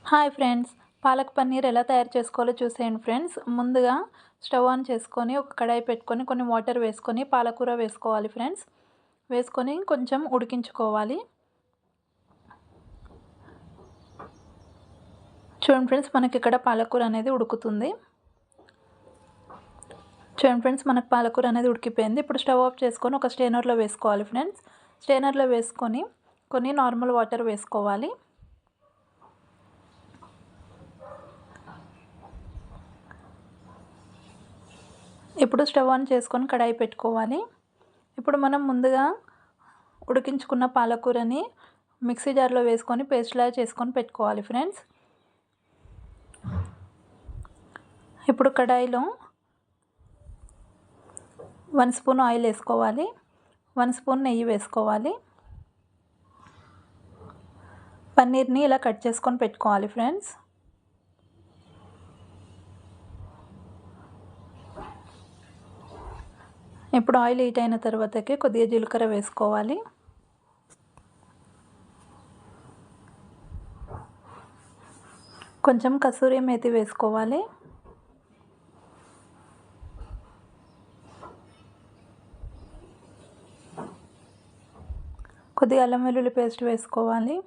Hi friends, palak paneer ఎలా తయారు చేసుకోవాలో చూసేయండి ఫ్రెండ్స్. ముందుగా స్టవ్ ఆన్ చేసుకొని ఒక కడాయి పెట్టుకొని కొన్ని వాటర్ వేసుకొని పాలకూర వేసుకోవాలి ఫ్రెండ్స్. వేసుకొని కొంచెం ఉడికించుకోవాలి. చూడండి ఫ్రెండ్స్, మనకి ఇక్కడ పాలకూర అనేది ఉడుకుతుంది. చూడండి ఫ్రెండ్స్, మనకు పాలకూర అనేది ఉడికిపోయింది. ఇప్పుడు స్టవ్ ఆఫ్ చేసుకొని ఒక స్ట్రైనర్లో వేసుకోవాలి ఫ్రెండ్స్. స్ట్రైనర్లో వేసుకొని కొన్ని నార్మల్ వాటర్ వేసుకోవాలి. ఇప్పుడు స్టవ్ ఆన్ చేసుకొని కడాయి పెట్టుకోవాలి. ఇప్పుడు మనం ముందుగా ఉడికించుకున్న పాలకూరని మిక్సీ జార్లో వేసుకొని పేస్ట్లా చేసుకొని పెట్టుకోవాలి ఫ్రెండ్స్. ఇప్పుడు కడాయిలో 1 స్పూన్ ఆయిల్ వేసుకోవాలి. 1 స్పూన్ నెయ్యి వేసుకోవాలి. పన్నీర్ని ఇలా కట్ చేసుకొని పెట్టుకోవాలి ఫ్రెండ్స్. ఇప్పుడు ఆయిల్ హీట్ అయిన తర్వాతకి కొద్దిగా జీలకర్ర వేసుకోవాలి. కొంచెం కసూరి మేతి వేసుకోవాలి. కొద్దిగా అల్లం వెల్లుల్లి పేస్ట్ వేసుకోవాలి.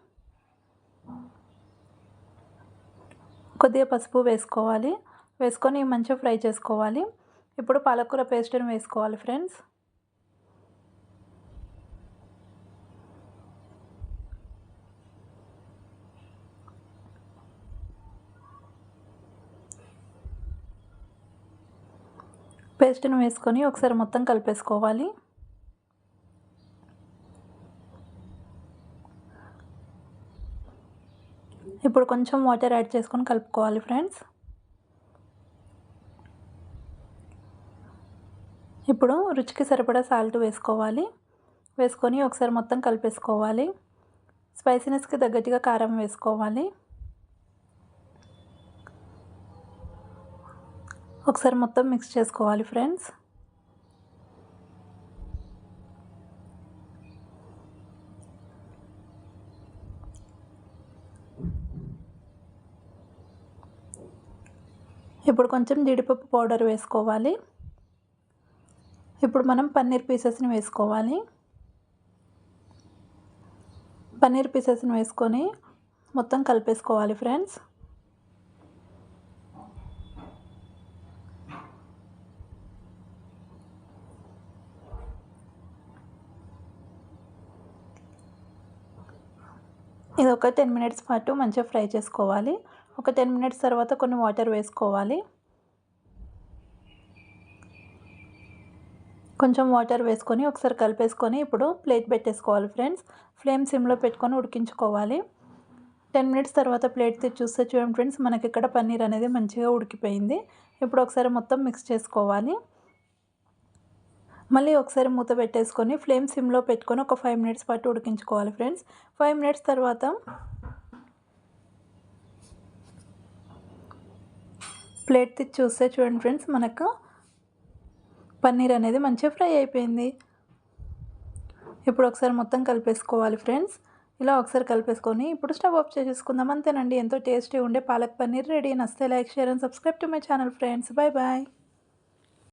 కొద్దిగా పసుపు వేసుకోవాలి. వేసుకొని మంచిగా ఫ్రై చేసుకోవాలి. ఇప్పుడు పాలకూర పేస్ట్ని వేసుకోవాలి ఫ్రెండ్స్. పేస్ట్ని వేసుకొని ఒకసారి మొత్తం కలిపేసుకోవాలి. ఇప్పుడు కొంచెం వాటర్ యాడ్ చేసుకొని కలుపుకోవాలి ఫ్రెండ్స్. ఇప్పుడు రుచికి సరిపడా సాల్ట్ వేసుకోవాలి. వేసుకొని ఒకసారి మొత్తం కలిపేసుకోవాలి. స్పైసీనెస్కి తగ్గట్టుగా కారం వేసుకోవాలి. ఒకసారి మొత్తం మిక్స్ చేసుకోవాలి ఫ్రెండ్స్. ఇప్పుడు కొంచెం జీడిపప్పు పౌడర్ వేసుకోవాలి. ఇప్పుడు మనం పన్నీర్ పీసెస్ని వేసుకోవాలి. పన్నీర్ పీసెస్ని వేసుకొని మొత్తం కలిపేసుకోవాలి ఫ్రెండ్స్. ఇది ఒక 10 మినిట్స్ పాటు మంచిగా ఫ్రై చేసుకోవాలి. ఒక 10 మినిట్స్ తర్వాత కొన్ని వాటర్ వేసుకోవాలి. కొంచెం వాటర్ వేసుకొని ఒకసారి కలిపేసుకొని ఇప్పుడు ప్లేట్ పెట్టేసుకోవాలి ఫ్రెండ్స్. ఫ్లేమ్ సిమ్లో పెట్టుకొని ఉడికించుకోవాలి. 10 మినిట్స్ తర్వాత ప్లేట్ తెచ్చి చూస్తే చూడండి ఫ్రెండ్స్, మనకి ఇక్కడ పన్నీర్ అనేది మంచిగా ఉడికిపోయింది. ఇప్పుడు ఒకసారి మొత్తం మిక్స్ చేసుకోవాలి. మళ్ళీ ఒకసారి మూత పెట్టేసుకొని ఫ్లేమ్ సిమ్లో పెట్టుకొని ఒక 5 మినిట్స్ పాటు ఉడికించుకోవాలి ఫ్రెండ్స్. 5 మినిట్స్ తర్వాత ప్లేట్ తెచ్చి చూస్తే చూడండి ఫ్రెండ్స్, మనకు పన్నీర్ అనేది మంచిగా ఫ్రై అయిపోయింది. ఇప్పుడు ఒకసారి మొత్తం కలిపేసుకోవాలి ఫ్రెండ్స్. ఇలా ఒకసారి కలిపేసుకొని ఇప్పుడు స్టవ్ ఆఫ్ చేసేసుకుందాం. అంతేనండి, ఎంతో టేస్టీ ఉండే పాలక్ పన్నీర్ రెడీ. నచ్చితే like, share and subscribe to my channel friends. Bye bye.